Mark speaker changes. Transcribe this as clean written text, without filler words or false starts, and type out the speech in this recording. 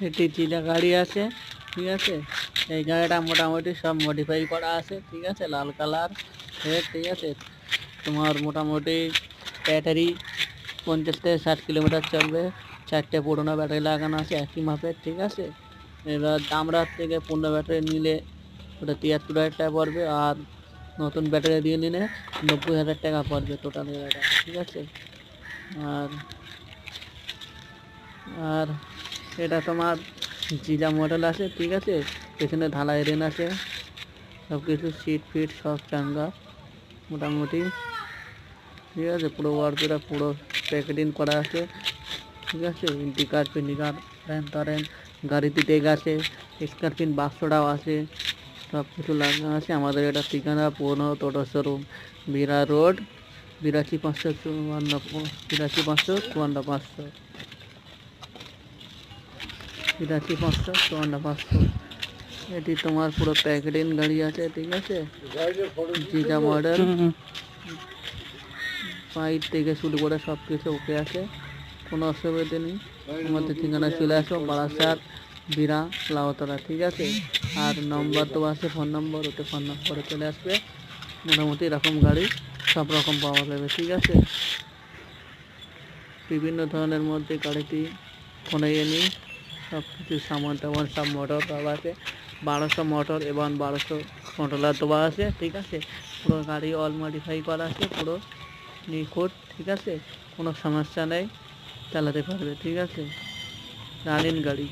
Speaker 1: এটি চিনা গাড়ি আছে, ঠিক আছে। এই গাড়িটা মোটামুটি সব মডিফাই করা আছে, ঠিক আছে। লাল কালার হেড, ঠিক আছে। তোমার মোটামুটি ব্যাটারি 50 থেকে 60 কিলোমিটার চলবে। 4টে পুরোনো ব্যাটারি লাগানো আছে একই মাপের, ঠিক আছে। এবার দামরার থেকে পুরোনো ব্যাটারি নিলে ওটা 73,000 টাকা পড়বে, আর নতুন ব্যাটারি দিয়ে নিলে 90,000 টাকা পড়বে টোটাল গাড়িটা, ঠিক আছে। আর আর এটা তোমার জিলা মডেল আছে, ঠিক আছে। পেছনে ঢালাই রেন আছে, সব কিছু সিট ফিট সব চাঙ্গা মোটামুটি, ঠিক আছে। পুরো ওয়ার্কটা পুরো প্যাকেটিং করা আছে, ঠিক আছে। ইন্ডিকার পিন্ডিকার র্যান তারেন গাড়িতে ডেক আছে, স্কারপিন বাক্সটাও আছে, সব কিছু লাগানো আছে। আমাদের এটা ঠিকানা পুরনো টোটো শোরুম, বিরা রোড, 82,554, 82,554, 82,554। এটি তোমার পুরো প্যাকেটিং গাড়ি আছে, ঠিক আছে। জিটা মডেল, পাইপ থেকে শুরু করে সব কিছু ওকে আছে, কোনো অসুবিধা নেই। আমাদের ঠিকানা চলে আসো বারাসাত বিরা লাউতলা, ঠিক আছে। আর নম্বর তো আছে, ফোন নম্বর, ওতে ফোন নম্বরে চলে আসবে। মোটামুটি এরকম গাড়ি সব রকম পাওয়া যাবে, ঠিক আছে। বিভিন্ন ধরনের মধ্যে গাড়িটি ফোনে নিই, সব কিছু সামান টামান সব মোটর দেওয়া আছে। 1200 মোটর এবং 1200 কন্ট্রোলার দেওয়া আছে, ঠিক আছে। পুরো গাড়ি অল মডিফাই করা আছে, পুরো নিখুঁত, ঠিক আছে। কোনো সমস্যা নেই, চালাতে পারবে, ঠিক আছে। রানিং গাড়ি।